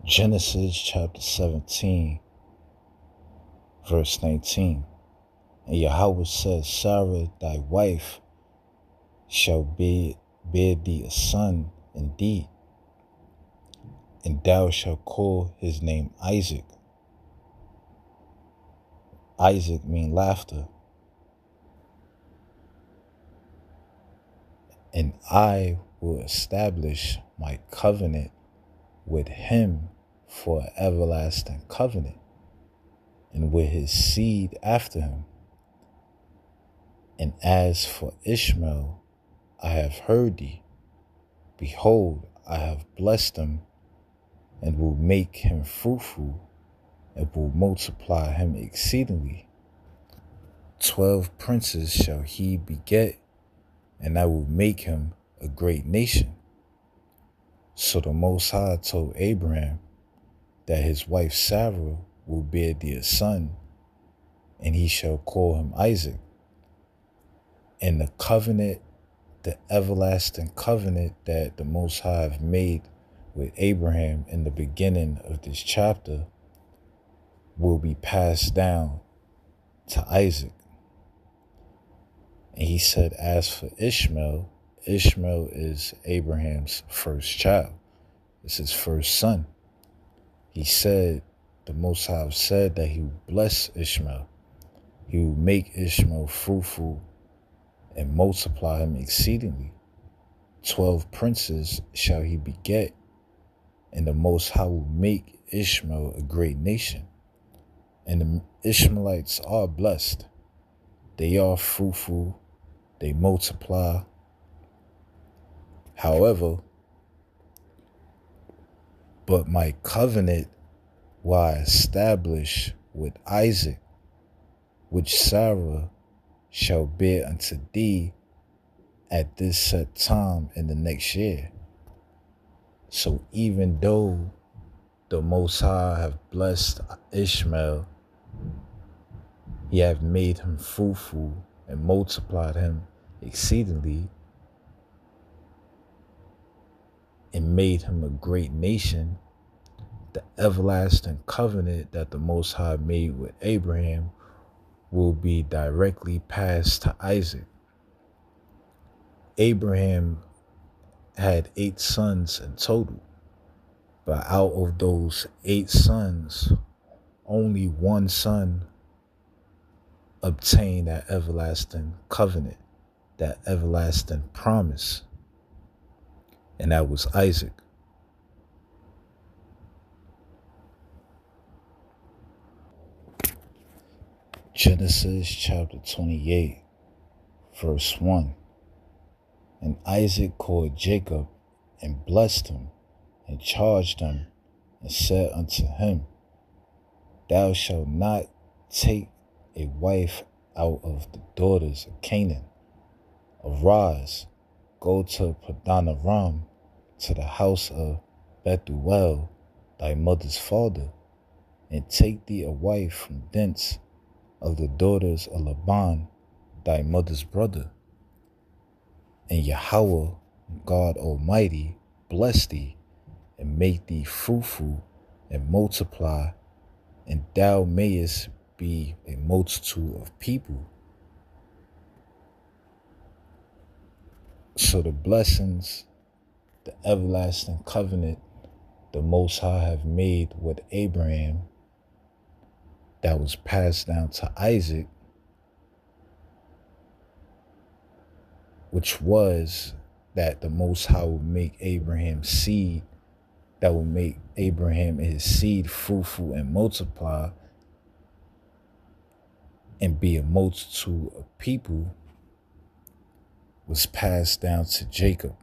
Genesis chapter 17, verse 19. And Yahweh said, Sarah thy wife shall bear thee a son indeed, and thou shalt call his name Isaac. Isaac means laughter. And I will establish my covenant with him for an everlasting covenant, and with his seed after him. And as for Ishmael, I have heard thee. Behold, I have blessed him, and will make him fruitful, and will multiply him exceedingly. 12 princes shall he beget, and I will make him a great nation. So the Most High told Abraham that his wife Sarah will bear thee a son, and he shall call him Isaac. And the covenant, the everlasting covenant that the Most High have made with Abraham in the beginning of this chapter, will be passed down to Isaac. And he said, as for Ishmael, Ishmael is Abraham's first child. It's his first son. He said, the Most High said that he would bless Ishmael. He would make Ishmael fruitful and multiply him exceedingly. 12 princes shall he beget, and the Most High will make Ishmael a great nation. And the Ishmaelites are blessed. They are fruitful. They multiply. However, but my covenant will I establish with Isaac, which Sarah shall bear unto thee at this set time in the next year. So even though the Most High have blessed Ishmael, he have made him fruitful and multiplied him exceedingly, and made him a great nation, the everlasting covenant that the Most High made with Abraham will be directly passed to Isaac. Abraham had 8 sons in total, but out of those 8 sons, only one son obtained that everlasting covenant, that everlasting promise, and that was Isaac. Genesis chapter 28, verse 1. And Isaac called Jacob, and blessed him, and charged him, and said unto him, Thou shalt not take a wife out of the daughters of Canaan. Arise, go to Padanaram, to the house of Bethuel, thy mother's father, and take thee a wife from thence of the daughters of Laban, thy mother's brother. And Yahweh, God Almighty, bless thee, and make thee fruitful, and multiply, and thou mayest be a multitude of people. So the blessings, the everlasting covenant the Most High have made with Abraham, that was passed down to Isaac, which was that the Most High would make Abraham's seed, that would make Abraham and his seed fruitful and multiply, and be a multitude of people, was passed down to Jacob.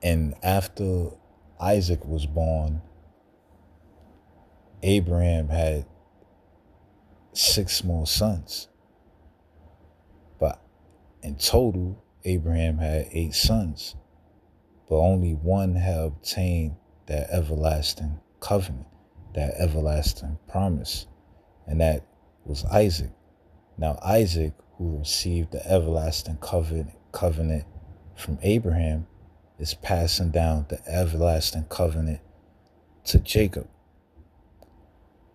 And after Isaac was born, Abraham had 6 more sons. But in total, Abraham had 8 sons. But only one had obtained that everlasting covenant, that everlasting promise. And that was Isaac. Now Isaac, who received the everlasting covenant from Abraham, is passing down the everlasting covenant to Jacob.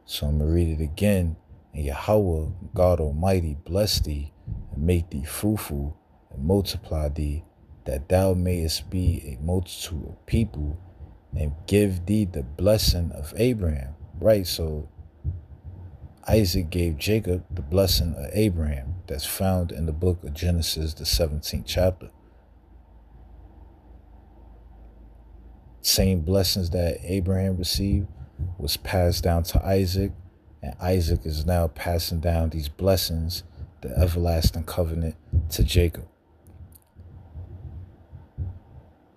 So I'm going to read it again. And Yahweh, God Almighty, bless thee and make thee fruitful and multiply thee, that thou mayest be a multitude of people, and give thee the blessing of Abraham. Right, so Isaac gave Jacob the blessing of Abraham. That's found in the book of Genesis, the 17th chapter. Same blessings that Abraham received was passed down to Isaac, and Isaac is now passing down these blessings, the everlasting covenant, to Jacob.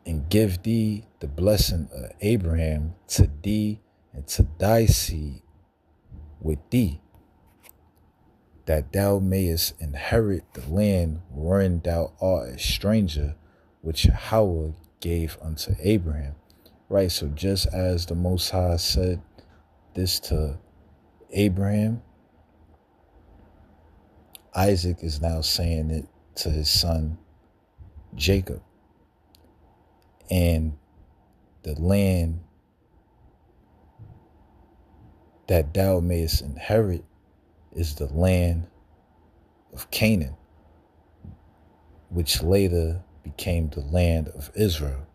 And give thee the blessing of Abraham to thee and to thy seed with thee, that thou mayest inherit the land wherein thou art a stranger, which Yahweh gave unto Abraham. Right, so just as the Most High said this to Abraham, Isaac is now saying it to his son Jacob. And the land that thou mayest inherit is the land of Canaan, which later became the land of Israel.